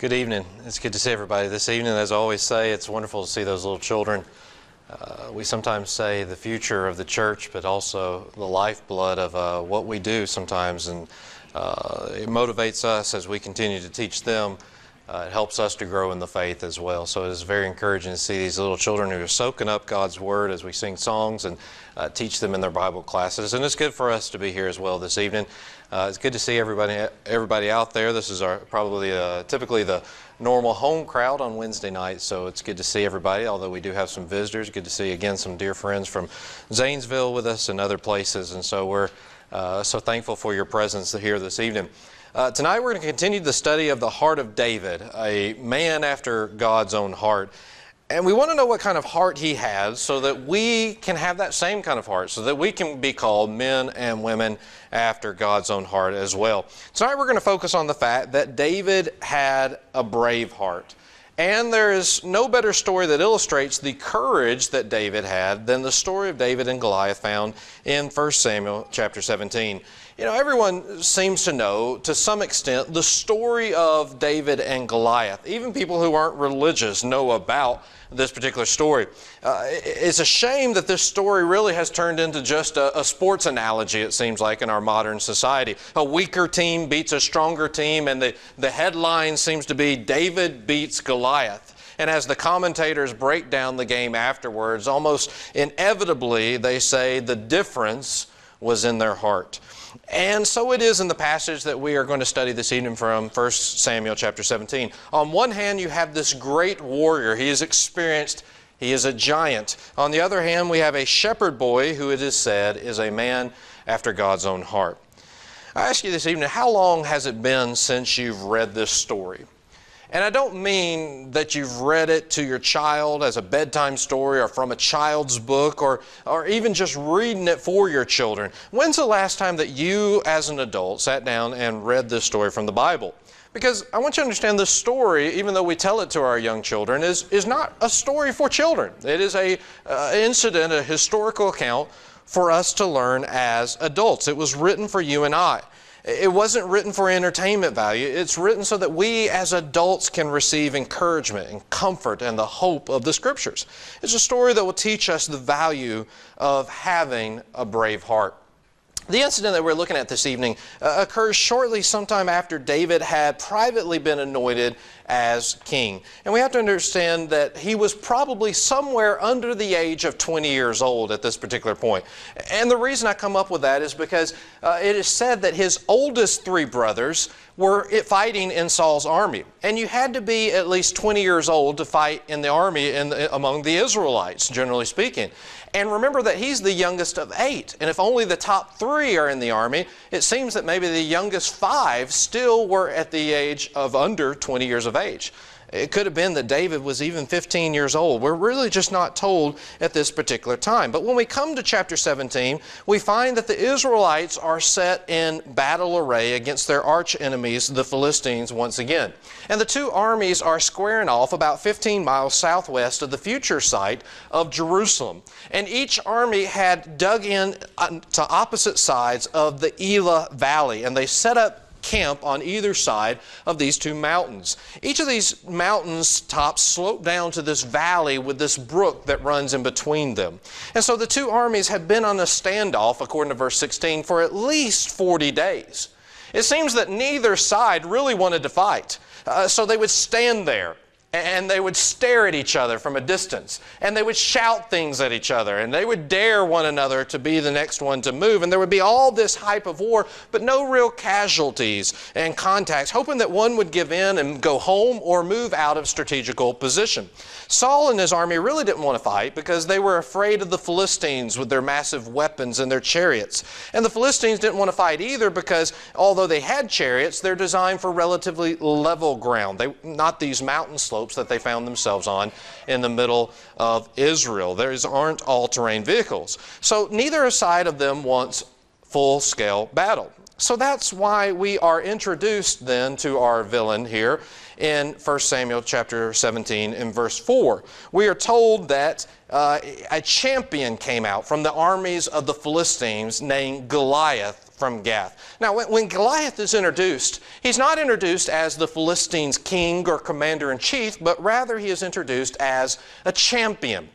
Good evening. It's good to see everybody this evening. As I always say, it's wonderful to see those little children. We sometimes say the future of the church, but also the lifeblood of what we do sometimes. And it motivates us as we continue to teach them. It helps us to grow in the faith as well. So it is very encouraging to see these little children who are soaking up God's Word as we sing songs and teach them in their Bible classes. And it's good for us to be here as well this evening. It's good to see everybody out there. This is probably typically the normal home crowd on Wednesday night, so it's good to see everybody, although we do have some visitors. Good to see, again, some dear friends from Zanesville with us and other places, and so we're so thankful for your presence here this evening. Tonight we're going to continue the study of the heart of David, a man after God's own heart. And we want to know what kind of heart he has so that we can have that same kind of heart, so that we can be called men and women after God's own heart as well. Tonight we're going to focus on the fact that David had a brave heart. And there is no better story that illustrates the courage that David had than the story of David and Goliath found in 1 Samuel chapter 17. You know, everyone seems to know, to some extent, the story of David and Goliath. Even people who aren't religious know about this particular story. It's a shame that this story really has turned into just a sports analogy, it seems like, in our modern society. A weaker team beats a stronger team, and the headline seems to be, David beats Goliath. And as the commentators break down the game afterwards, almost inevitably they say the difference was in their heart. And so it is in the passage that we are going to study this evening from 1 Samuel chapter 17. On one hand, you have this great warrior. He is experienced. He is a giant. On the other hand, we have a shepherd boy who, it is said, is a man after God's own heart. I ask you this evening, how long has it been since you've read this story? And I don't mean that you've read it to your child as a bedtime story or from a child's book or even just reading it for your children. When's the last time that you as an adult sat down and read this story from the Bible? Because I want you to understand this story, even though we tell it to our young children, is not a story for children. It is an incident, a historical account for us to learn as adults. It was written for you and I. It wasn't written for entertainment value. It's written so that we as adults can receive encouragement and comfort and the hope of the Scriptures. It's a story that will teach us the value of having a brave heart. The incident that we're looking at this evening occurs shortly sometime after David had privately been anointed as king. And we have to understand that he was probably somewhere under the age of 20 years old at this particular point. And the reason I come up with that is because it is said that his oldest three brothers were fighting in Saul's army. And you had to be at least 20 years old to fight in the army among the Israelites, generally speaking. And remember that he's the youngest of 8. And if only the top 3 are in the army, it seems that maybe the youngest 5 still were at the age of under 20 years of age. It could have been that David was even 15 years old. We're really just not told at this particular time. But when we come to chapter 17, we find that the Israelites are set in battle array against their arch enemies, the Philistines, once again. And the two armies are squaring off about 15 miles southwest of the future site of Jerusalem. And each army had dug in to opposite sides of the Elah Valley, and they set up camp on either side of these two mountains. Each of these mountains tops slope down to this valley with this brook that runs in between them. And so the two armies have been on a standoff, according to verse 16, for at least 40 days. It seems that neither side really wanted to fight. So they would stand there and they would stare at each other from a distance, and they would shout things at each other, and they would dare one another to be the next one to move, and there would be all this hype of war, but no real casualties and contacts, hoping that one would give in and go home or move out of strategical position. Saul and his army really didn't want to fight because they were afraid of the Philistines with their massive weapons and their chariots. And the Philistines didn't want to fight either because although they had chariots, they're designed for relatively level ground. Not these mountain slopes that they found themselves on in the middle of Israel. Theirs aren't all-terrain vehicles. So neither side of them wants full-scale battle. So that's why we are introduced then to our villain here in 1 Samuel chapter 17 in verse 4. We are told that a champion came out from the armies of the Philistines named Goliath from Gath. Now, when Goliath is introduced, he's not introduced as the Philistines' king or commander-in-chief, but rather he is introduced as a champion.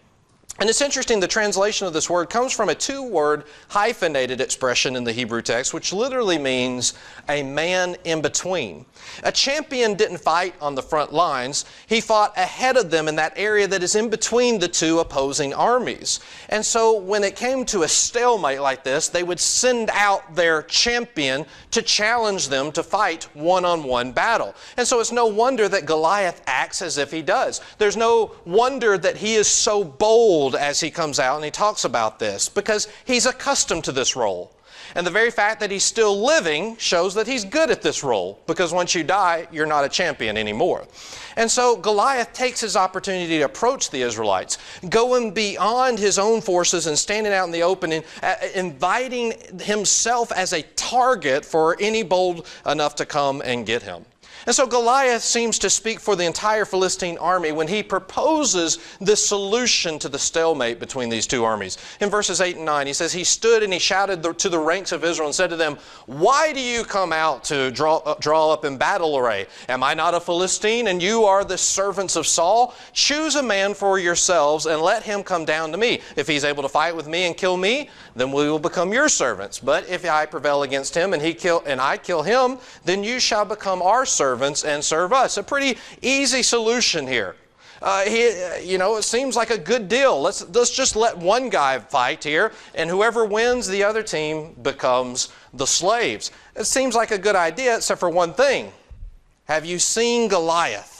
And it's interesting, the translation of this word comes from a two-word hyphenated expression in the Hebrew text, which literally means a man in between. A champion didn't fight on the front lines. He fought ahead of them in that area that is in between the two opposing armies. And so when it came to a stalemate like this, they would send out their champion to challenge them to fight one-on-one battle. And so it's no wonder that Goliath acts as if he does. There's no wonder that he is so bold as he comes out and he talks about this, because he's accustomed to this role. And the very fact that he's still living shows that he's good at this role, because once you die, you're not a champion anymore. And so Goliath takes his opportunity to approach the Israelites, going beyond his own forces and standing out in the open and inviting himself as a target for any bold enough to come and get him. And so Goliath seems to speak for the entire Philistine army when he proposes this solution to the stalemate between these two armies. In verses 8 and 9, he says, he stood and he shouted to the ranks of Israel and said to them, "Why do you come out to draw up in battle array? Am I not a Philistine, and you are the servants of Saul? Choose a man for yourselves and let him come down to me. If he's able to fight with me and kill me, then we will become your servants. But if I prevail against him and I kill him, then you shall become our servants and serve us." A pretty easy solution here. It seems like a good deal. Let's just let one guy fight here, and whoever wins, the other team becomes the slaves. It seems like a good idea, except for one thing. Have you seen Goliath?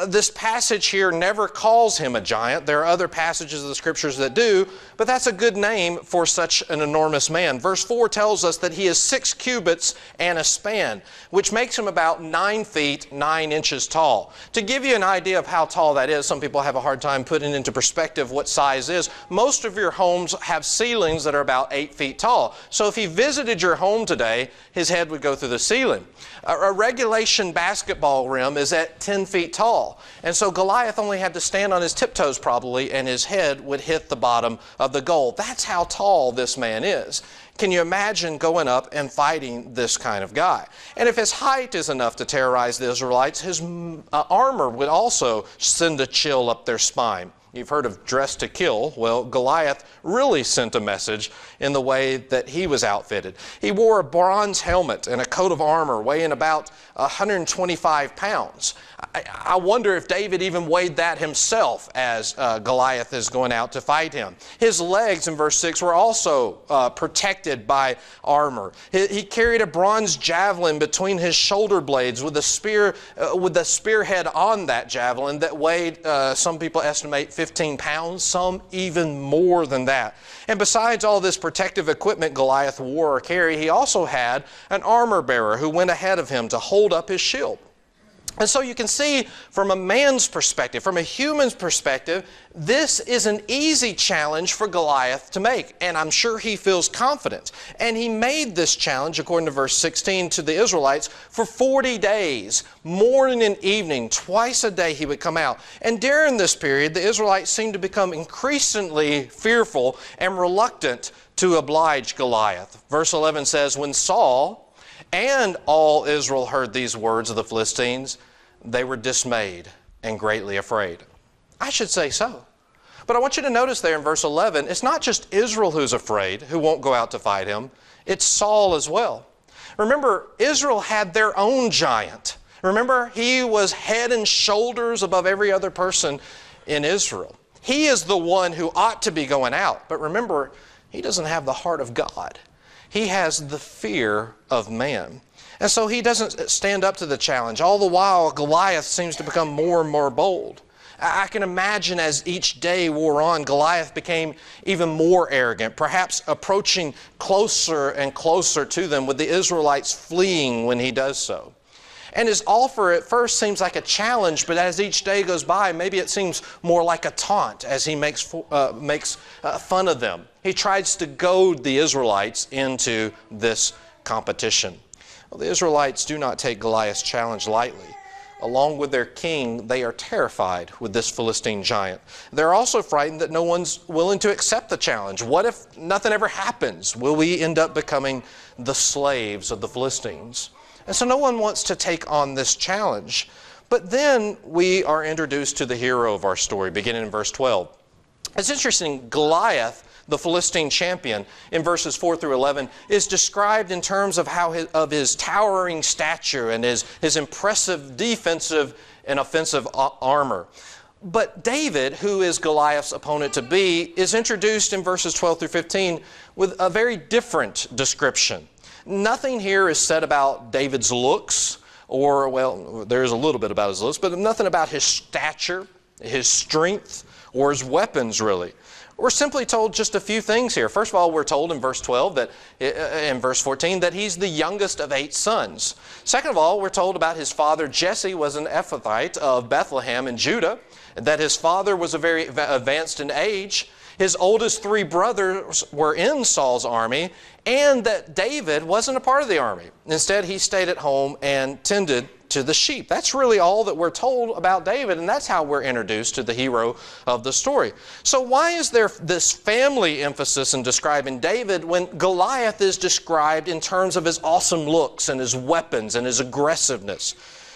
This passage here never calls him a giant. There are other passages of the Scriptures that do, but that's a good name for such an enormous man. Verse 4 tells us that he is 6 cubits and a span, which makes him about 9 feet, 9 inches tall. To give you an idea of how tall that is, some people have a hard time putting into perspective what size is. Most of your homes have ceilings that are about 8 feet tall. So if he visited your home today, his head would go through the ceiling. A regulation basketball rim is at 10 feet tall. And so Goliath only had to stand on his tiptoes probably, and his head would hit the bottom of the goal. That's how tall this man is. Can you imagine going up and fighting this kind of guy? And if his height is enough to terrorize the Israelites, his armor would also send a chill up their spine. You've heard of dress to kill. Well, Goliath really sent a message in the way that he was outfitted. He wore a bronze helmet and a coat of armor weighing about 125 pounds. I wonder if David even weighed that himself as Goliath is going out to fight him. His legs in verse 6 were also protected by armor. He carried a bronze javelin between his shoulder blades with the spearhead on that javelin that weighed, some people estimate, 15 pounds, some even more than that. And besides all this protective equipment Goliath wore or carried, he also had an armor bearer who went ahead of him to hold up his shield. And so you can see from a man's perspective, from a human's perspective, this is an easy challenge for Goliath to make. And I'm sure he feels confident. And he made this challenge, according to verse 16, to the Israelites for 40 days. Morning and evening, twice a day he would come out. And during this period, the Israelites seemed to become increasingly fearful and reluctant to oblige Goliath. Verse 11 says, "When Saul and all Israel heard these words of the Philistines, they were dismayed and greatly afraid." I should say so. But I want you to notice there in verse 11, it's not just Israel who's afraid, who won't go out to fight him. It's Saul as well. Remember, Israel had their own giant. Remember, he was head and shoulders above every other person in Israel. He is the one who ought to be going out. But remember, he doesn't have the heart of God. He has the fear of man. And so he doesn't stand up to the challenge. All the while, Goliath seems to become more and more bold. I can imagine as each day wore on, Goliath became even more arrogant, perhaps approaching closer and closer to them, with the Israelites fleeing when he does so. And his offer at first seems like a challenge, but as each day goes by, maybe it seems more like a taunt as he makes fun of them. He tries to goad the Israelites into this competition. Well, the Israelites do not take Goliath's challenge lightly. along with their king, they are terrified with this Philistine giant. They're also frightened that no one's willing to accept the challenge. What if nothing ever happens? Will we end up becoming the slaves of the Philistines? And so no one wants to take on this challenge. But then we are introduced to the hero of our story, beginning in verse 12. It's interesting, Goliath, the Philistine champion, in verses 4 through 11, is described in terms of his towering stature and his impressive defensive and offensive armor. But David, who is Goliath's opponent to be, is introduced in verses 12 through 15 with a very different description. Nothing here is said about David's looks, or, well, there's a little bit about his looks, but nothing about his stature, his strength, or his weapons, really. We're simply told just a few things here. First of all, we're told in verse 12 that, in verse 14, that he's the youngest of 8 sons. Second of all, we're told about his father Jesse was an Ephrathite of Bethlehem in Judah, that his father was a very advanced in age. His oldest 3 brothers were in Saul's army, and that David wasn't a part of the army. Instead, he stayed at home and tended to the sheep. That's really all that we're told about David, and that's how we're introduced to the hero of the story. So why is there this family emphasis in describing David when Goliath is described in terms of his awesome looks and his weapons and his aggressiveness?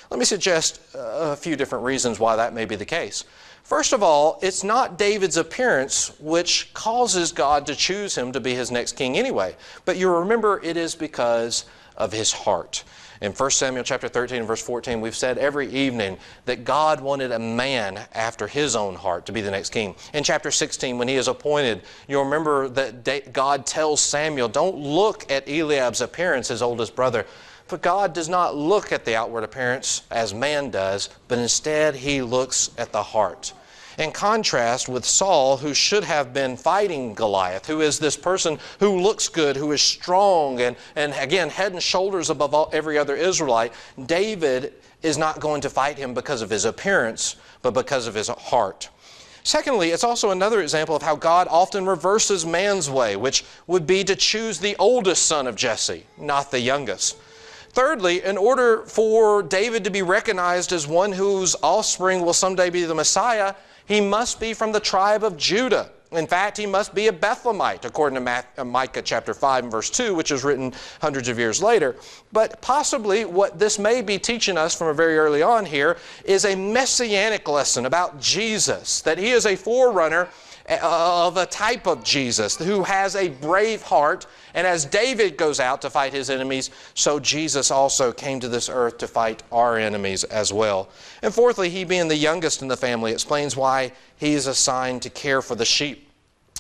Let me suggest a few different reasons why that may be the case. First of all, it's not David's appearance which causes God to choose him to be his next king anyway. But you remember it is because of his heart. In 1 Samuel chapter 13 and verse 14, we've said every evening that God wanted a man after his own heart to be the next king. In chapter 16, when he is appointed, you'll remember that God tells Samuel, don't look at Eliab's appearance, his oldest brother. But God does not look at the outward appearance as man does, but instead he looks at the heart. In contrast with Saul, who should have been fighting Goliath, who is this person who looks good, who is strong, and again, head and shoulders above every other Israelite, David is not going to fight him because of his appearance, but because of his heart. Secondly, it's also another example of how God often reverses man's way, which would be to choose the oldest son of Jesse, not the youngest. Thirdly, in order for David to be recognized as one whose offspring will someday be the Messiah, he must be from the tribe of Judah. In fact, he must be a Bethlehemite, according to Micah chapter 5 and verse 2, which was written hundreds of years later. But possibly what this may be teaching us from a very early on here is a messianic lesson about Jesus, that he is a forerunner of a type of Jesus who has a brave heart, and as David goes out to fight his enemies, so Jesus also came to this earth to fight our enemies as well. And fourthly, he being the youngest in the family explains why he is assigned to care for the sheep,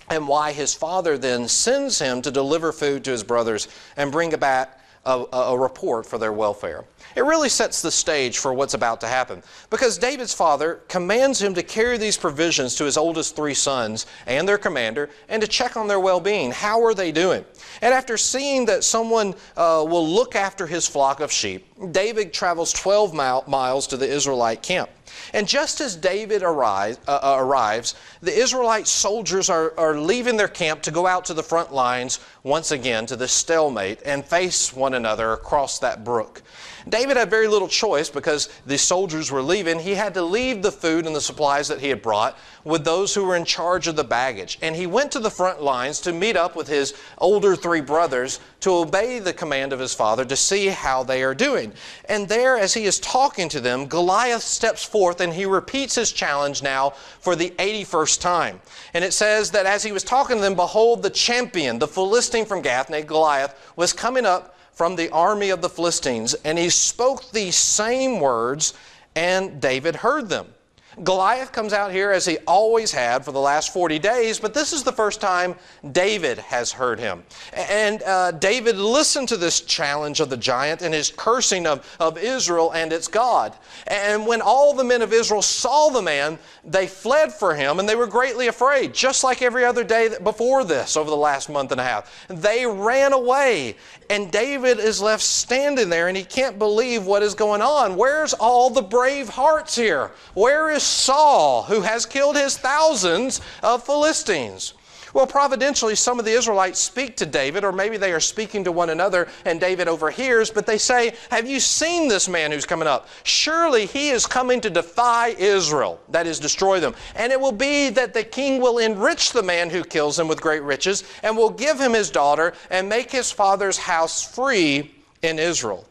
and why his father then sends him to deliver food to his brothers and bring back a report for their welfare. It really sets the stage for what's about to happen, because David's father commands him to carry these provisions to his oldest 3 sons and their commander and to check on their well-being. How are they doing? And after seeing that someone will look after his flock of sheep, David travels 12 miles to the Israelite camp. And just as David arrives, the Israelite soldiers are leaving their camp to go out to the front lines once again to this stalemate and face one another across that brook. David had very little choice because the soldiers were leaving. He had to leave the food and the supplies that he had brought with those who were in charge of the baggage. And he went to the front lines to meet up with his older 3 brothers to obey the command of his father to see how they are doing. And there, as he is talking to them, Goliath steps forth and he repeats his challenge now for the 81st time. And it says that as he was talking to them, behold, the champion, the Philistine from Gath, named Goliath, was coming up from the army of the Philistines, and he spoke these same words, and David heard them. Goliath comes out here as he always had for the last 40 days, but this is the first time David has heard him. And David listened to this challenge of the giant and his cursing of Israel and its God. And when all the men of Israel saw the man, they fled for him, and they were greatly afraid, just like every other day before this over the last month and a half. They ran away, and David is left standing there, and he can't believe what is going on. Where's all the brave hearts here? Where is Saul, who has killed his thousands of Philistines? Well, providentially, some of the Israelites speak to David, or maybe they are speaking to one another, and David overhears, but they say, have you seen this man who's coming up? Surely he is coming to defy Israel, that is, destroy them. And it will be that the king will enrich the man who kills him with great riches, and will give him his daughter, and make his father's house free in Israel.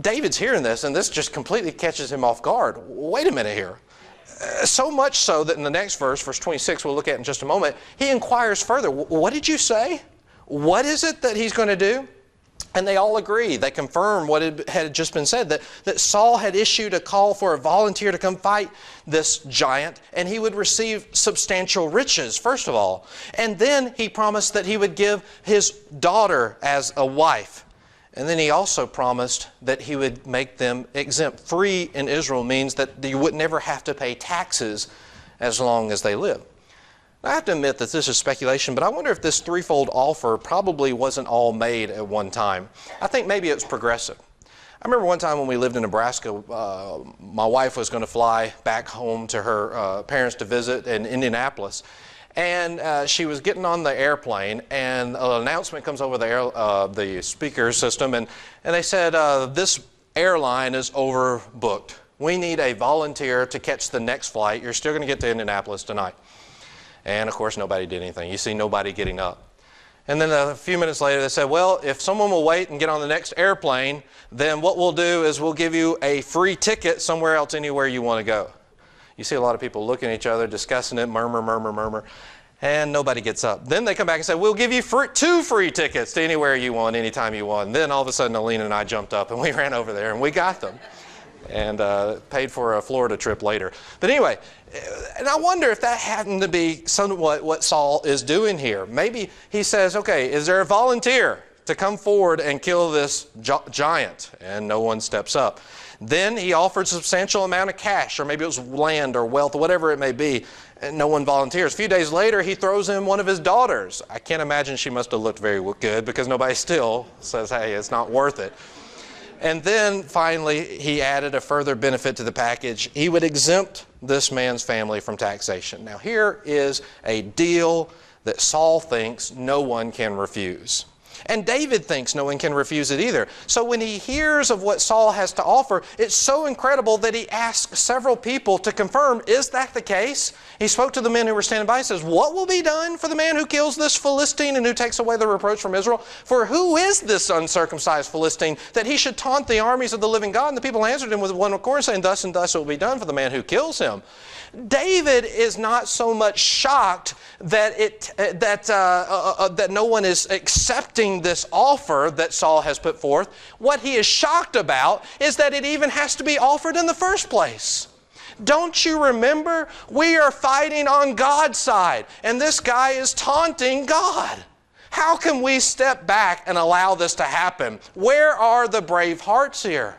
David's hearing this, and this just completely catches him off guard. Wait a minute here. So much so that in the next verse, verse 26, we'll look at in just a moment, he inquires further, what did you say? What is it that he's going to do? And they all agree. They confirm what had just been said, that Saul had issued a call for a volunteer to come fight this giant, and he would receive substantial riches, first of all. And then he promised that he would give his daughter as a wife. And then he also promised that he would make them exempt. Free in Israel means that you would never have to pay taxes as long as they live. I have to admit that this is speculation, but I wonder if this threefold offer probably wasn't all made at one time. I think maybe it was progressive. I remember one time when we lived in Nebraska, my wife was going to fly back home to her parents to visit in Indianapolis. And she was getting on the airplane, and an announcement comes over the speaker system, and they said, this airline is overbooked. We need a volunteer to catch the next flight. You're still going to get to Indianapolis tonight. And of course, nobody did anything. You see nobody getting up. And then a few minutes later, they said, well, if someone will wait and get on the next airplane, then what we'll do is we'll give you a free ticket somewhere else, anywhere you want to go. You see a lot of people looking at each other, discussing it, murmur, murmur, murmur, and nobody gets up. Then they come back and say, we'll give you 2 free tickets to anywhere you want, anytime you want. And then all of a sudden, Alina and I jumped up, and we ran over there, and we got them, and paid for a Florida trip later. But anyway, and I wonder if that happened to be somewhat what Saul is doing here. Maybe he says, okay, is there a volunteer to come forward and kill this giant? And no one steps up. Then he offered a substantial amount of cash, or maybe it was land or wealth, or whatever it may be, and no one volunteers. A few days later, he throws in one of his daughters. I can't imagine she must have looked very good, because nobody still says, hey, it's not worth it. And then finally, he added a further benefit to the package. He would exempt this man's family from taxation. Now, here is a deal that Saul thinks no one can refuse. And David thinks no one can refuse it either. So when he hears of what Saul has to offer, it's so incredible that he asks several people to confirm, is that the case? He spoke to the men who were standing by and says, what will be done for the man who kills this Philistine and who takes away the reproach from Israel? For who is this uncircumcised Philistine that he should taunt the armies of the living God? And the people answered him with one accord, saying, thus and thus it will be done for the man who kills him. David is not so much shocked that no one is accepting this offer that Saul has put forth. What he is shocked about is that it even has to be offered in the first place. Don't you remember? We are fighting on God's side, and this guy is taunting God. How can we step back and allow this to happen? Where are the brave hearts here?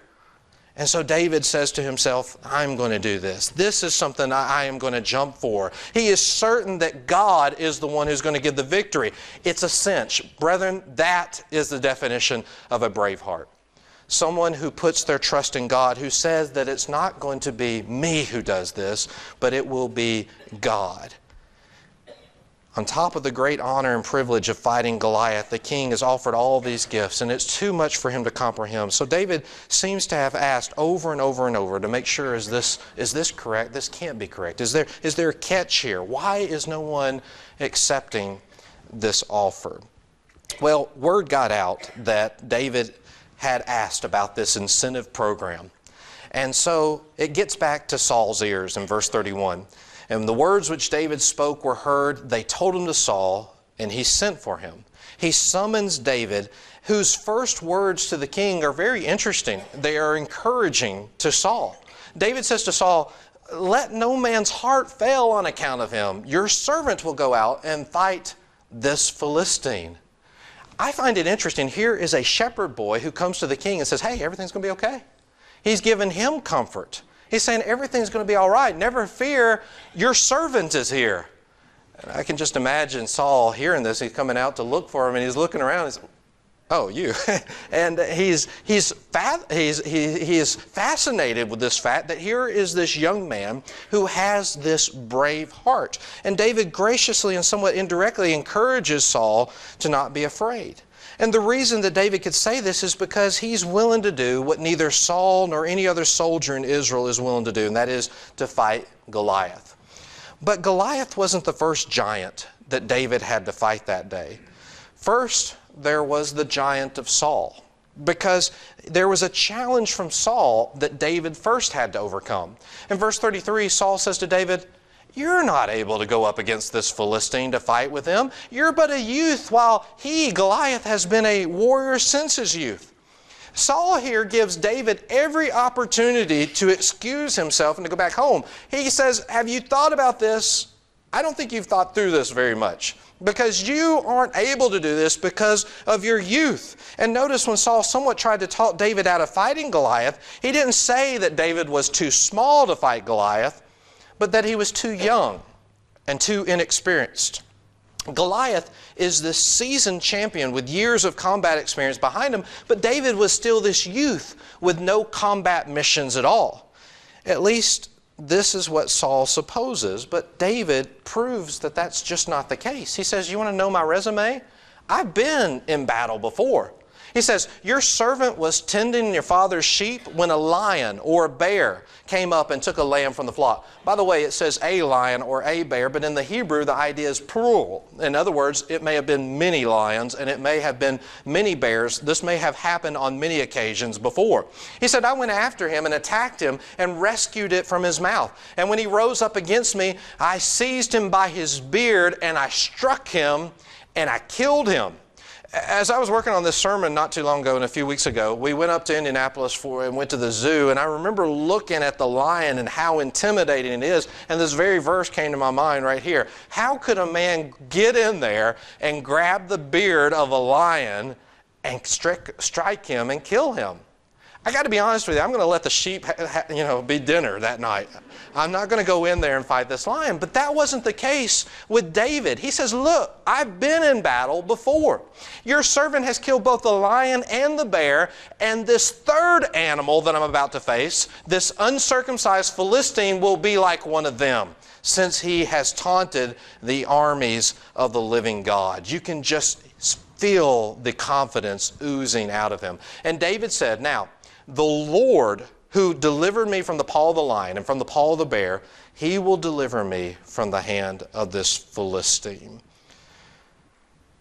And so David says to himself, I'm going to do this. This is something I am going to jump for. He is certain that God is the one who's going to give the victory. It's a cinch. Brethren, that is the definition of a brave heart. Someone who puts their trust in God, who says that it's not going to be me who does this, but it will be God. On top of the great honor and privilege of fighting Goliath, the king is offered all these gifts, and it's too much for him to comprehend. So David seems to have asked over and over and over to make sure, is this correct? This can't be correct. Is there a catch here? Why is no one accepting this offer? Well, word got out that David had asked about this incentive program. And so it gets back to Saul's ears in verse 31. And the words which David spoke were heard. They told them to Saul, and he sent for him. He summons David, whose first words to the king are very interesting. They are encouraging to Saul. David says to Saul, let no man's heart fail on account of him. Your servant will go out and fight this Philistine. I find it interesting. Here is a shepherd boy who comes to the king and says, hey, everything's going to be okay. He's given him comfort. He's saying everything's going to be all right. Never fear, your servant is here. And I can just imagine Saul hearing this. He's coming out to look for him, and he's looking around. He's, Oh, you. And he is fascinated with this fact that here is this young man who has this brave heart. And David graciously and somewhat indirectly encourages Saul to not be afraid. And the reason that David could say this is because he's willing to do what neither Saul nor any other soldier in Israel is willing to do, and that is to fight Goliath. But Goliath wasn't the first giant that David had to fight that day. First, there was the giant of Saul, because there was a challenge from Saul that David first had to overcome. In verse 33, Saul says to David, "You're not able to go up against this Philistine to fight with him. You're but a youth, while he, Goliath, has been a warrior since his youth." Saul here gives David every opportunity to excuse himself and to go back home. He says, "Have you thought about this? I don't think you've thought through this very much, because you aren't able to do this because of your youth." And notice when Saul somewhat tried to talk David out of fighting Goliath, he didn't say that David was too small to fight Goliath, but that he was too young and too inexperienced. Goliath is this seasoned champion with years of combat experience behind him, but David was still this youth with no combat missions at all. At least this is what Saul supposes, but David proves that that's just not the case. He says, "You want to know my resume? I've been in battle before." He says, "Your servant was tending your father's sheep when a lion or a bear came up and took a lamb from the flock." By the way, it says a lion or a bear, but in the Hebrew, the idea is plural. In other words, it may have been many lions and it may have been many bears. This may have happened on many occasions before. He said, "I went after him and attacked him and rescued it from his mouth. And when he rose up against me, I seized him by his beard and I struck him and I killed him." As I was working on this sermon not too long ago and a few weeks ago, we went up to Indianapolis and went to the zoo, and I remember looking at the lion and how intimidating it is, and this very verse came to my mind right here. How could a man get in there and grab the beard of a lion and strike him and kill him? I got to be honest with you, I'm going to let the sheep be dinner that night. I'm not going to go in there and fight this lion. But that wasn't the case with David. He says, "Look, I've been in battle before. Your servant has killed both the lion and the bear, and this third animal that I'm about to face, this uncircumcised Philistine, will be like one of them, since he has taunted the armies of the living God." You can just feel the confidence oozing out of him. And David said, "Now, the Lord who delivered me from the paw of the lion and from the paw of the bear, he will deliver me from the hand of this Philistine."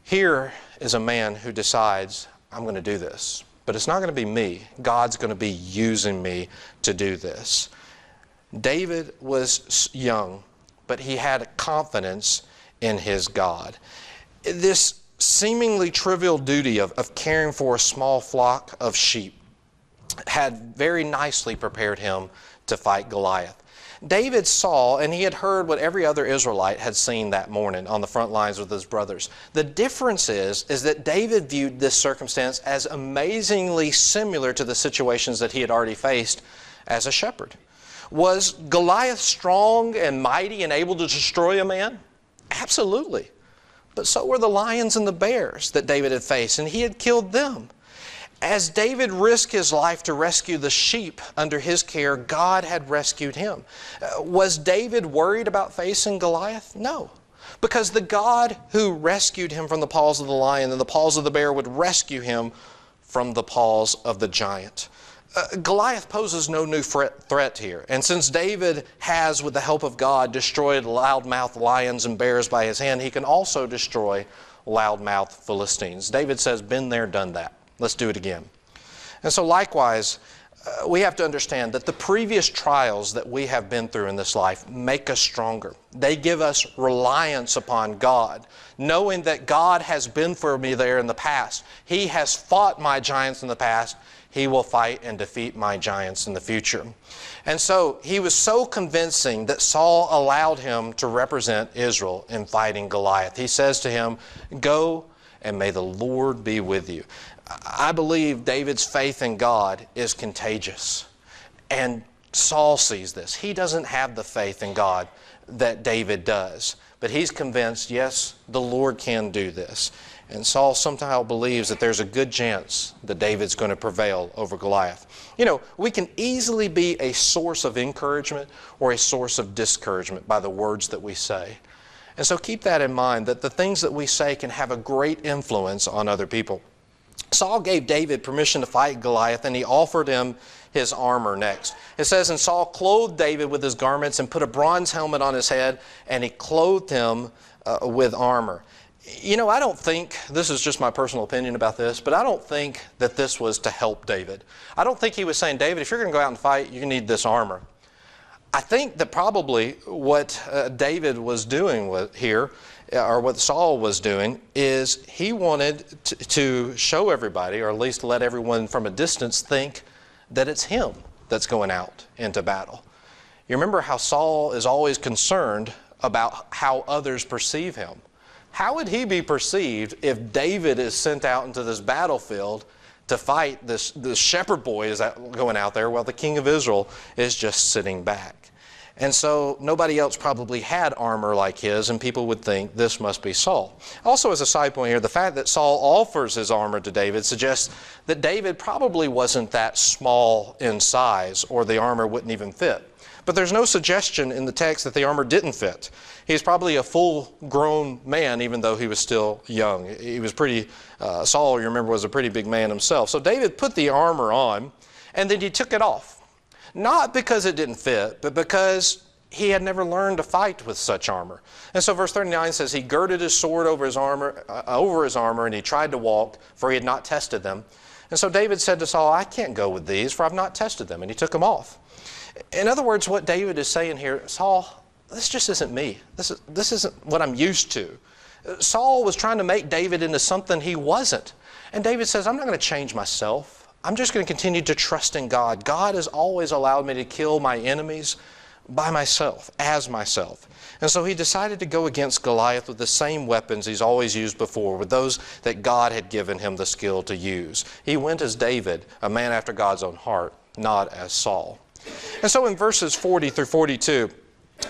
Here is a man who decides, "I'm going to do this, but it's not going to be me. God's going to be using me to do this." David was young, but he had confidence in his God. This seemingly trivial duty of caring for a small flock of sheep had very nicely prepared him to fight Goliath. David saw, and he had heard what every other Israelite had seen that morning on the front lines with his brothers. The difference is that David viewed this circumstance as amazingly similar to the situations that he had already faced as a shepherd. Was Goliath strong and mighty and able to destroy a man? Absolutely. But so were the lions and the bears that David had faced, and he had killed them. As David risked his life to rescue the sheep under his care, God had rescued him. Was David worried about facing Goliath? No. Because the God who rescued him from the paws of the lion and the paws of the bear would rescue him from the paws of the giant. Goliath poses no new threat here. And since David has, with the help of God, destroyed loudmouth lions and bears by his hand, he can also destroy loudmouth Philistines. David says, "Been there, done that. Let's do it again." And so likewise, we have to understand that the previous trials that we have been through in this life make us stronger. They give us reliance upon God, knowing that God has been for me there in the past. He has fought my giants in the past. He will fight and defeat my giants in the future. And so he was so convincing that Saul allowed him to represent Israel in fighting Goliath. He says to him, "Go, and may the Lord be with you." I believe David's faith in God is contagious. And Saul sees this. He doesn't have the faith in God that David does. But he's convinced, yes, the Lord can do this. And Saul somehow believes that there's a good chance that David's going to prevail over Goliath. You know, we can easily be a source of encouragement or a source of discouragement by the words that we say. And so keep that in mind, that the things that we say can have a great influence on other people. Saul gave David permission to fight Goliath, and he offered him his armor next. It says, and Saul clothed David with his garments and put a bronze helmet on his head, and he clothed him with armor. You know, I don't think, this is just my personal opinion about this, but I don't think that this was to help David. I don't think he was saying, David, if you're going to go out and fight, you need this armor. I think that probably what David was doing here, or what Saul was doing, is he wanted to show everybody, or at least let everyone from a distance think that it's him that's going out into battle. You remember how Saul is always concerned about how others perceive him. How would he be perceived if David is sent out into this battlefield to fight this shepherd boy is going out there while the king of Israel is just sitting back? And so nobody else probably had armor like his, and people would think this must be Saul. Also, as a side point here, the fact that Saul offers his armor to David suggests that David probably wasn't that small in size, or the armor wouldn't even fit. But there's no suggestion in the text that the armor didn't fit. He's probably a full-grown man, even though he was still young. He was Saul, you remember, was a pretty big man himself. So David put the armor on, and then he took it off. Not because it didn't fit, but because he had never learned to fight with such armor. And so verse 39 says, he girded his sword over his armor, and he tried to walk, for he had not tested them. And so David said to Saul, I can't go with these, for I've not tested them. And he took them off. In other words, what David is saying here, Saul, this just isn't me. This isn't what I'm used to. Saul was trying to make David into something he wasn't. And David says, I'm not going to change myself. I'm just going to continue to trust in God. God has always allowed me to kill my enemies by myself, as myself. And so he decided to go against Goliath with the same weapons he's always used before, with those that God had given him the skill to use. He went as David, a man after God's own heart, not as Saul. And so in verses 40 through 42,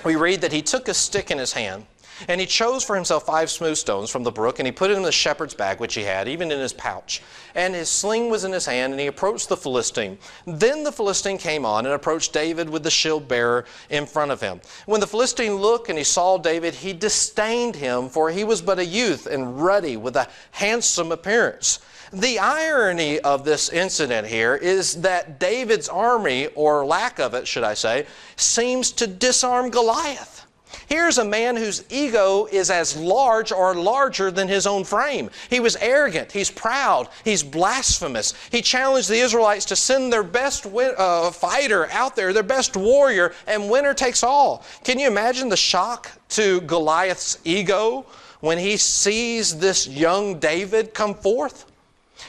we read that he took a stick in his hand, and he chose for himself 5 smooth stones from the brook, and he put it in the shepherd's bag, which he had, even in his pouch. And his sling was in his hand, and he approached the Philistine. Then the Philistine came on and approached David with the shield bearer in front of him. When the Philistine looked and he saw David, he disdained him, for he was but a youth and ruddy with a handsome appearance. The irony of this incident here is that David's army, or lack of it, should I say, seems to disarm Goliath. Here's a man whose ego is as large or larger than his own frame. He was arrogant, he's proud, he's blasphemous. He challenged the Israelites to send their best fighter out there, their best warrior, and winner takes all. Can you imagine the shock to Goliath's ego when he sees this young David come forth?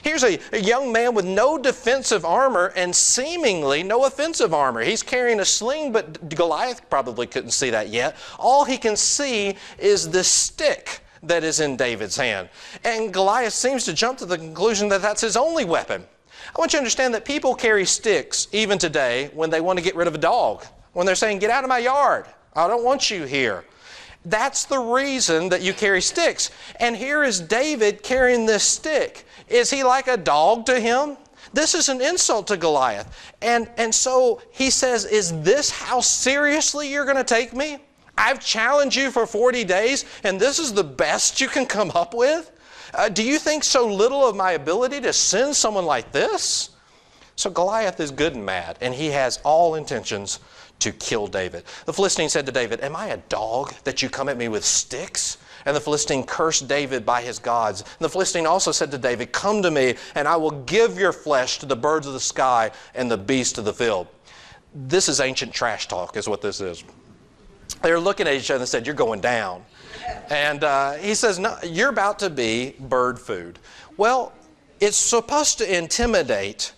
Here's a young man with no defensive armor and seemingly no offensive armor. He's carrying a sling, but Goliath probably couldn't see that yet. All he can see is the stick that is in David's hand. And Goliath seems to jump to the conclusion that that's his only weapon. I want you to understand that people carry sticks even today when they want to get rid of a dog. When they're saying, get out of my yard, I don't want you here. That's the reason that you carry sticks. And here is David carrying this stick. Is he like a dog to him? This is an insult to Goliath. And so he says, is this how seriously you're going to take me? I've challenged you for 40 days, and this is the best you can come up with? Do you think so little of my ability to send someone like this? So Goliath is good and mad, and he has all intentions to kill David. The Philistine said to David, am I a dog that you come at me with sticks? And the Philistine cursed David by his gods. And the Philistine also said to David, come to me, and I will give your flesh to the birds of the sky and the beasts of the field. This is ancient trash talk, is what this is. They're looking at each other and said, you're going down. And he says, no, you're about to be bird food. Well, it's supposed to intimidate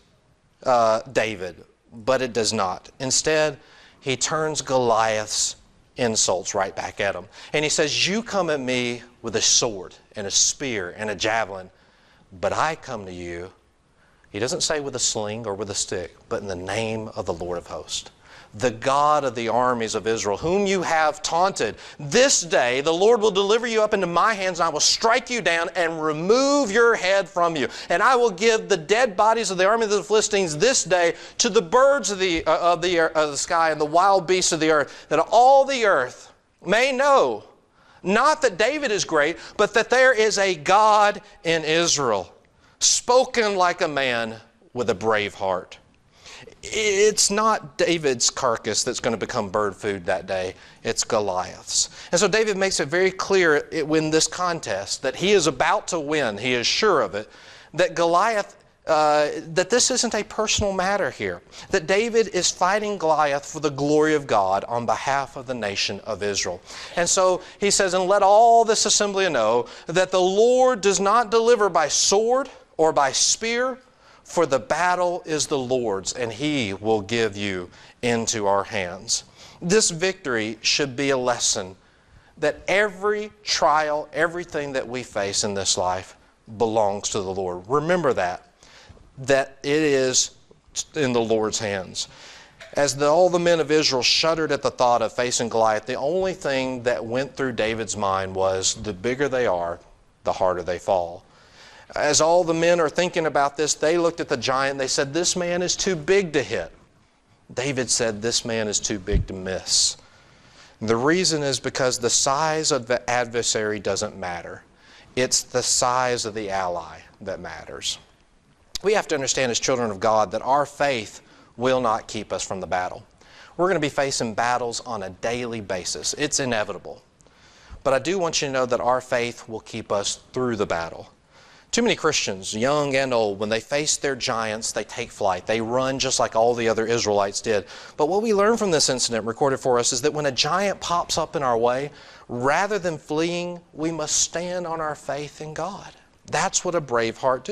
David, but it does not. Instead, he turns Goliath's insults right back at him. And he says, you come at me with a sword and a spear and a javelin, but I come to you, he doesn't say with a sling or with a stick, but in the name of the Lord of hosts, the God of the armies of Israel, whom you have taunted. This day the Lord will deliver you up into my hands, and I will strike you down and remove your head from you. And I will give the dead bodies of the army of the Philistines this day to the birds of the sky and the wild beasts of the earth, that all the earth may know, not that David is great, but that there is a God in Israel, spoken like a man with a brave heart. It's not David's carcass that's going to become bird food that day. It's Goliath's. And so David makes it very clear in this contest that he is about to win. He is sure of it. That Goliath, that this isn't a personal matter here. That David is fighting Goliath for the glory of God on behalf of the nation of Israel. And so he says, and let all this assembly know that the Lord does not deliver by sword or by spear, for the battle is the Lord's, and He will give you into our hands. This victory should be a lesson that every trial, everything that we face in this life belongs to the Lord. Remember that it is in the Lord's hands. As all the men of Israel shuddered at the thought of facing Goliath, the only thing that went through David's mind was, the bigger they are, the harder they fall. As all the men are thinking about this, they looked at the giant. They said, this man is too big to hit. David said, this man is too big to miss. The reason is because the size of the adversary doesn't matter. It's the size of the ally that matters. We have to understand as children of God that our faith will not keep us from the battle. We're going to be facing battles on a daily basis. It's inevitable. But I do want you to know that our faith will keep us through the battle. Too many Christians, young and old, when they face their giants, they take flight. They run just like all the other Israelites did. But what we learn from this incident recorded for us is that when a giant pops up in our way, rather than fleeing, we must stand on our faith in God. That's what a brave heart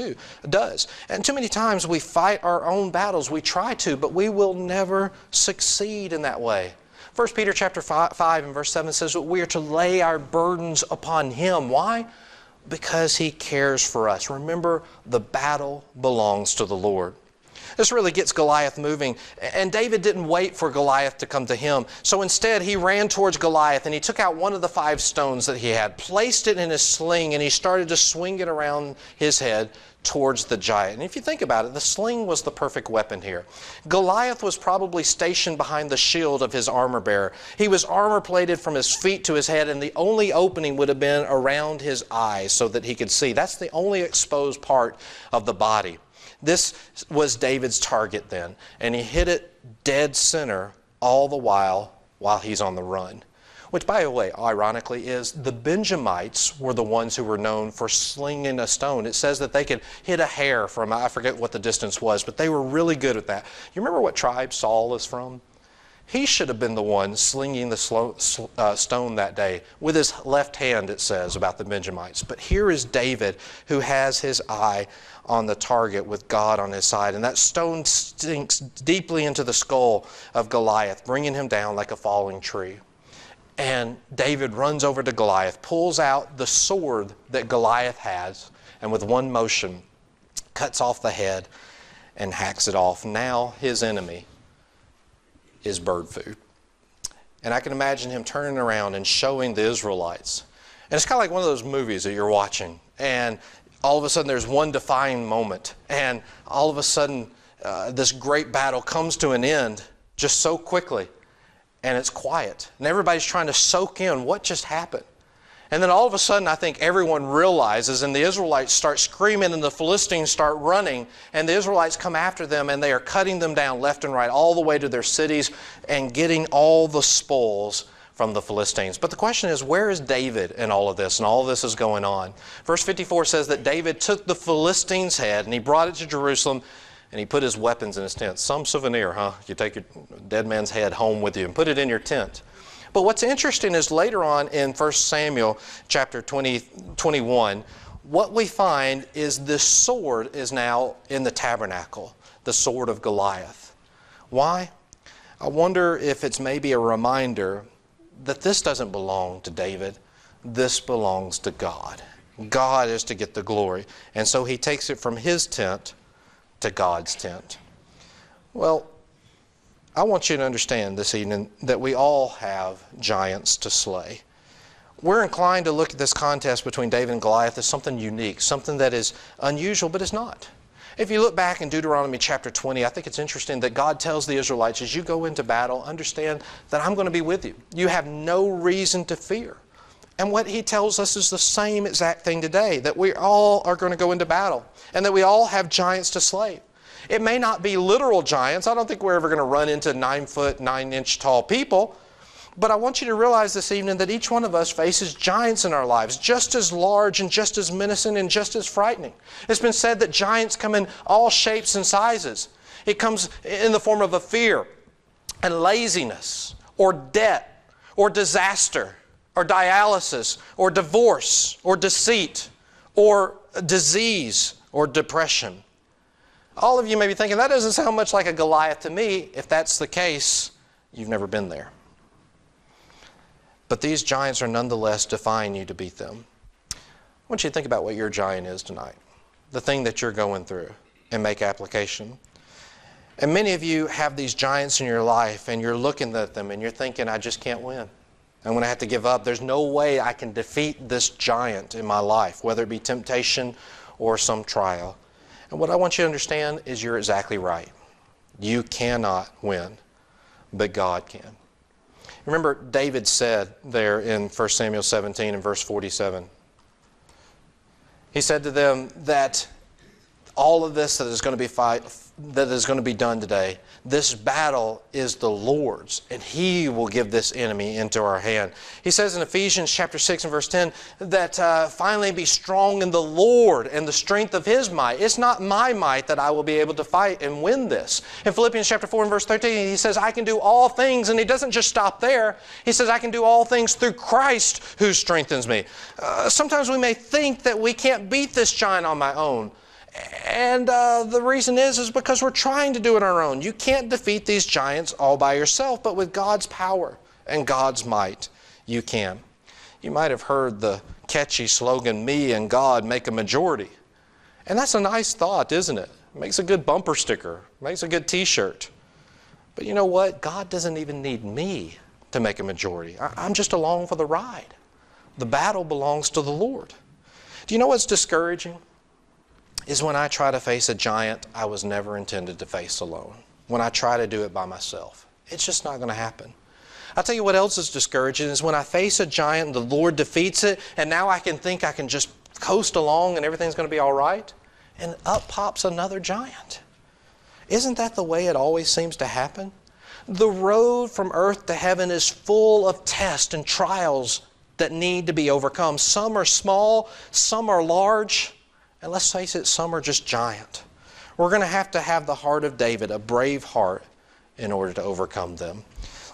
does. And too many times we fight our own battles. We try to, but we will never succeed in that way. 1 Peter chapter 5 and verse 7 says that we are to lay our burdens upon Him. Why? Because He cares for us. Remember, the battle belongs to the Lord. This really gets Goliath moving. And David didn't wait for Goliath to come to him. So instead, he ran towards Goliath and he took out one of the 5 stones that he had, placed it in his sling, and he started to swing it around his head towards the giant. And if you think about it, the sling was the perfect weapon here. Goliath was probably stationed behind the shield of his armor bearer. He was armor plated from his feet to his head, and the only opening would have been around his eyes so that he could see. That's the only exposed part of the body. This was David's target then, and he hit it dead center all the while he's on the run. Which, by the way, ironically, is the Benjamites were the ones who were known for slinging a stone. It says that they could hit a hair from, I forget what the distance was, but they were really good at that. You remember what tribe Saul is from? He should have been the one slinging the stone that day with his left hand, it says, about the Benjamites. But here is David, who has his eye on the target with God on his side. And that stone sinks deeply into the skull of Goliath, bringing him down like a falling tree. And David runs over to Goliath, pulls out the sword that Goliath has, and with one motion cuts off the head and hacks it off. Now his enemy is bird food. And I can imagine him turning around and showing the Israelites. And it's kind of like one of those movies that you're watching, and all of a sudden there's one defining moment, and all of a sudden this great battle comes to an end just so quickly. And it's quiet. And everybody's trying to soak in what just happened. And then all of a sudden, I think everyone realizes, and the Israelites start screaming, and the Philistines start running, and the Israelites come after them, and they are cutting them down left and right, all the way to their cities, and getting all the spoils from the Philistines. But the question is, where is David in all of this? And all of this is going on. Verse 54 says that David took the Philistines' head, and he brought it to Jerusalem, and he put his weapons in his tent. Some souvenir, huh? You take your dead man's head home with you and put it in your tent. But what's interesting is later on in 1 Samuel chapter 21, what we find is this sword is now in the tabernacle, the sword of Goliath. Why? I wonder if it's maybe a reminder that this doesn't belong to David. This belongs to God. God is to get the glory. And so he takes it from his tent to God's tent. Well, I want you to understand this evening that we all have giants to slay. We're inclined to look at this contest between David and Goliath as something unique, something that is unusual, but it's not. If you look back in Deuteronomy chapter 20, I think it's interesting that God tells the Israelites, as you go into battle, understand that I'm going to be with you. You have no reason to fear. And what he tells us is the same exact thing today, that we all are going to go into battle and that we all have giants to slay. It may not be literal giants. I don't think we're ever going to run into 9-foot, 9-inch tall people. But I want you to realize this evening that each one of us faces giants in our lives, just as large and just as menacing and just as frightening. It's been said that giants come in all shapes and sizes. It comes in the form of a fear and laziness or debt or disaster or dialysis or divorce or deceit or disease or depression. All of you may be thinking, that doesn't sound much like a Goliath to me. If that's the case, you've never been there. But these giants are nonetheless defying you to beat them. I want you to think about what your giant is tonight, the thing that you're going through, and make application. And many of you have these giants in your life, and you're looking at them, and you're thinking, I just can't win. I'm going to have to give up. There's no way I can defeat this giant in my life, whether it be temptation or some trial. And what I want you to understand is you're exactly right. You cannot win, but God can. Remember, David said there in 1 Samuel 17 and verse 47, he said to them that all of this that is going to be done today, this battle is the Lord's, and He will give this enemy into our hand. He says in Ephesians chapter 6 and verse 10 that finally be strong in the Lord and the strength of His might. It's not my might that I will be able to fight and win this. In Philippians chapter 4 and verse 13, he says, I can do all things, and he doesn't just stop there. He says, I can do all things through Christ who strengthens me. Sometimes we may think that we can't beat this giant on my own. And the reason is because we're trying to do it on our own. You can't defeat these giants all by yourself, but with God's power and God's might, you can. You might have heard the catchy slogan, me and God make a majority. And that's a nice thought, isn't it? It makes a good bumper sticker, makes a good t-shirt. But you know what? God doesn't even need me to make a majority. I'm just along for the ride. The battle belongs to the Lord. Do you know what's discouraging? Is when I try to face a giant I was never intended to face alone. When I try to do it by myself. It's just not going to happen. I'll tell you what else is discouraging is when I face a giant and the Lord defeats it, and now I can think I can just coast along and everything's going to be all right, and up pops another giant. Isn't that the way it always seems to happen? The road from earth to heaven is full of tests and trials that need to be overcome. Some are small, some are large. And let's face it, some are just giant. We're going to have the heart of David, a brave heart, in order to overcome them.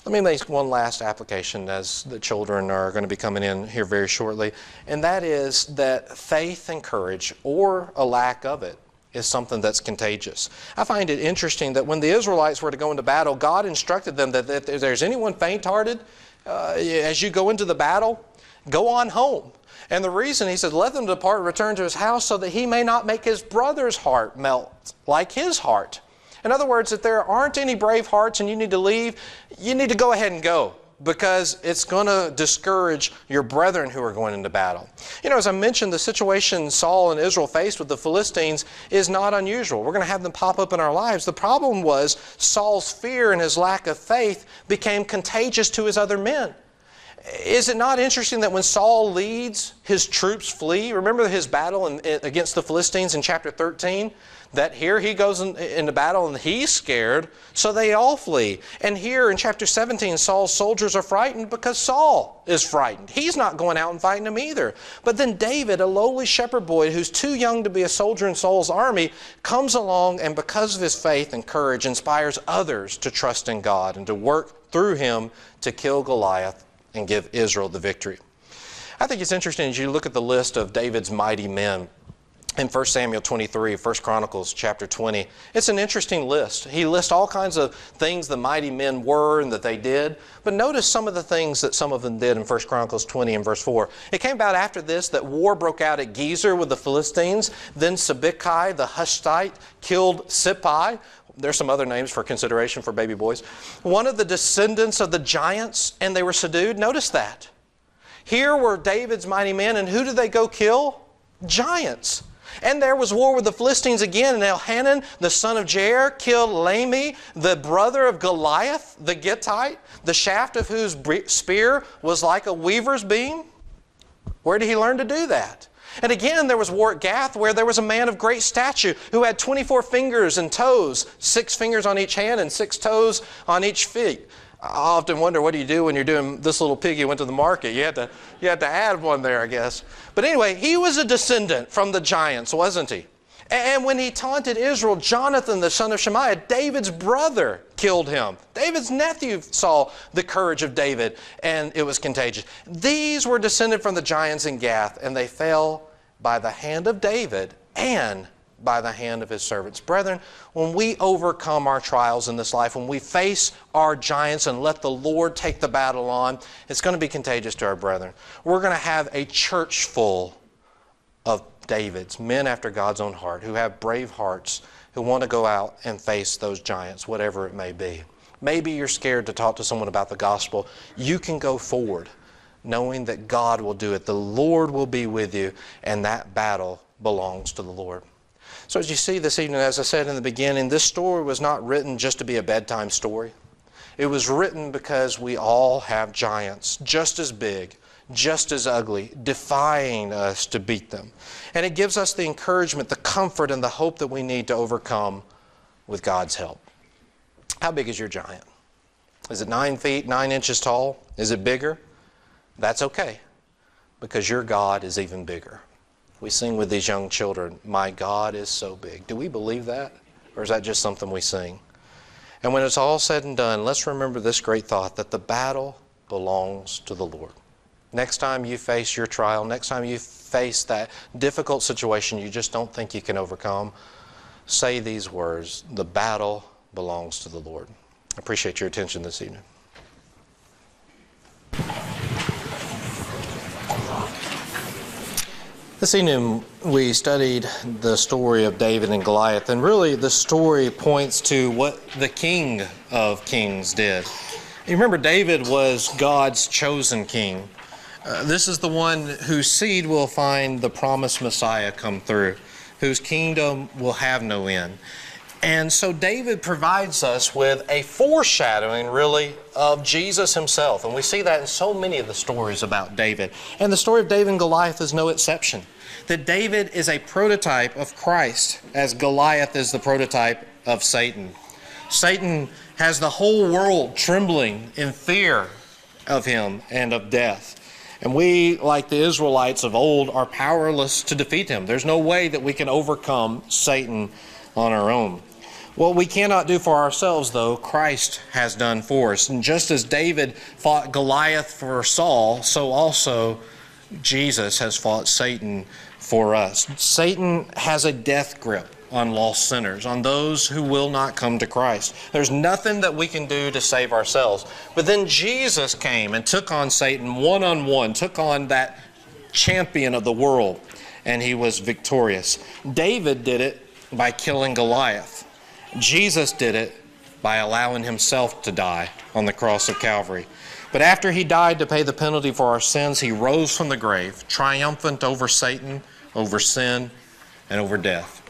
Let me make one last application as the children are going to be coming in here very shortly. And that is that faith and courage, or a lack of it, is something that's contagious. I find it interesting that when the Israelites were to go into battle, God instructed them that if there's anyone faint-hearted, as you go into the battle, go on home. And the reason, he said, let them depart and return to his house so that he may not make his brother's heart melt like his heart. In other words, if there aren't any brave hearts and you need to leave, you need to go ahead and go, because it's going to discourage your brethren who are going into battle. You know, as I mentioned, the situation Saul and Israel faced with the Philistines is not unusual. We're going to have them pop up in our lives. The problem was Saul's fear and his lack of faith became contagious to his other men. Is it not interesting that when Saul leads, his troops flee? Remember his battle against the Philistines in chapter 13? That here he goes into battle and he's scared, so they all flee. And here in chapter 17, Saul's soldiers are frightened because Saul is frightened. He's not going out and fighting them either. But then David, a lowly shepherd boy who's too young to be a soldier in Saul's army, comes along and because of his faith and courage inspires others to trust in God and to work through him to kill Goliath and give Israel the victory. I think it's interesting as you look at the list of David's mighty men in 1 Samuel 23, 1 Chronicles chapter 20. It's an interesting list. He lists all kinds of things the mighty men were and that they did. But notice some of the things that some of them did in 1 Chronicles 20 and verse 4. It came about after this that war broke out at Gezer with the Philistines. Then Sibbecai the Hushathite killed Sippai. There's some other names for consideration for baby boys. One of the descendants of the giants, and they were subdued. Notice that. Here were David's mighty men, and who did they go kill? Giants. And there was war with the Philistines again, and Elhanan, the son of Jair, killed Lahmi, the brother of Goliath, the Gittite, the shaft of whose spear was like a weaver's beam. Where did he learn to do that? And again, there was war at Gath, where there was a man of great stature who had 24 fingers and toes, 6 fingers on each hand and 6 toes on each feet. I often wonder, what do you do when you're doing this little pig you went to the market? You had to add one there, I guess. But anyway, he was a descendant from the giants, wasn't he? And when he taunted Israel, Jonathan, the son of Shemaiah, David's brother, killed him. David's nephew saw the courage of David, and it was contagious. These were descended from the giants in Gath, and they fell by the hand of David and by the hand of his servants. Brethren, when we overcome our trials in this life, when we face our giants and let the Lord take the battle on, it's going to be contagious to our brethren. We're going to have a church full of Davids, men after God's own heart, who have brave hearts, who want to go out and face those giants, whatever it may be. Maybe you're scared to talk to someone about the gospel. You can go forward knowing that God will do it. The Lord will be with you, and that battle belongs to the Lord. So as you see this evening, as I said in the beginning, this story was not written just to be a bedtime story. It was written because we all have giants, just as big, just as ugly, defying us to beat them. And it gives us the encouragement, the comfort, and the hope that we need to overcome with God's help. How big is your giant? Is it 9 feet, 9 inches tall? Is it bigger? That's okay, because your God is even bigger. We sing with these young children, "My God is so big." Do we believe that? Or is that just something we sing? And when it's all said and done, let's remember this great thought, that the battle belongs to the Lord. Next time you face your trial, next time you face that difficult situation you just don't think you can overcome, say these words, "The battle belongs to the Lord." I appreciate your attention this evening. This evening we studied the story of David and Goliath, and really the story points to what the King of Kings did. You remember, David was God's chosen king. This is the one whose seed will find the promised Messiah come through, whose kingdom will have no end. And so David provides us with a foreshadowing, really, of Jesus himself. And we see that in so many of the stories about David. And the story of David and Goliath is no exception. That David is a prototype of Christ, as Goliath is the prototype of Satan. Satan has the whole world trembling in fear of him and of death. And we, like the Israelites of old, are powerless to defeat him. There's no way that we can overcome Satan on our own. What we cannot do for ourselves, though, Christ has done for us. And just as David fought Goliath for Saul, so also Jesus has fought Satan for us. Satan has a death grip on lost sinners, on those who will not come to Christ. There's nothing that we can do to save ourselves. But then Jesus came and took on Satan one-on-one, took on that champion of the world, and he was victorious. David did it by killing Goliath. Jesus did it by allowing himself to die on the cross of Calvary. But after he died to pay the penalty for our sins, he rose from the grave, triumphant over Satan, over sin, and over death.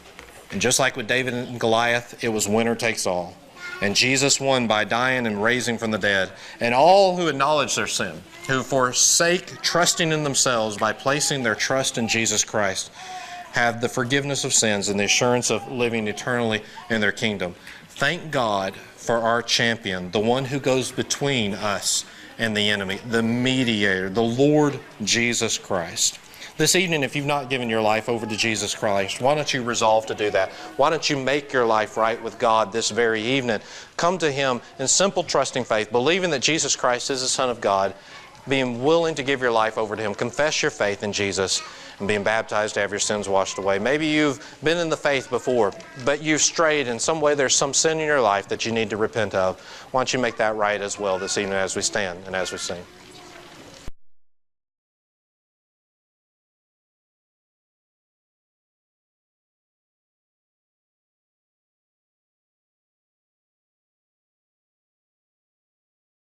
And just like with David and Goliath, it was winner takes all. And Jesus won by dying and raising from the dead. And all who acknowledge their sin, who forsake trusting in themselves by placing their trust in Jesus Christ, have the forgiveness of sins and the assurance of living eternally in their kingdom. Thank God for our champion, the one who goes between us and the enemy, the mediator, the Lord Jesus Christ. This evening, if you've not given your life over to Jesus Christ, why don't you resolve to do that? Why don't you make your life right with God this very evening? Come to Him in simple trusting faith, believing that Jesus Christ is the Son of God, being willing to give your life over to Him, confess your faith in Jesus, and being baptized to have your sins washed away. Maybe you've been in the faith before, but you've strayed in some way. There's some sin in your life that you need to repent of. Why don't you make that right as well this evening as we stand and as we sing?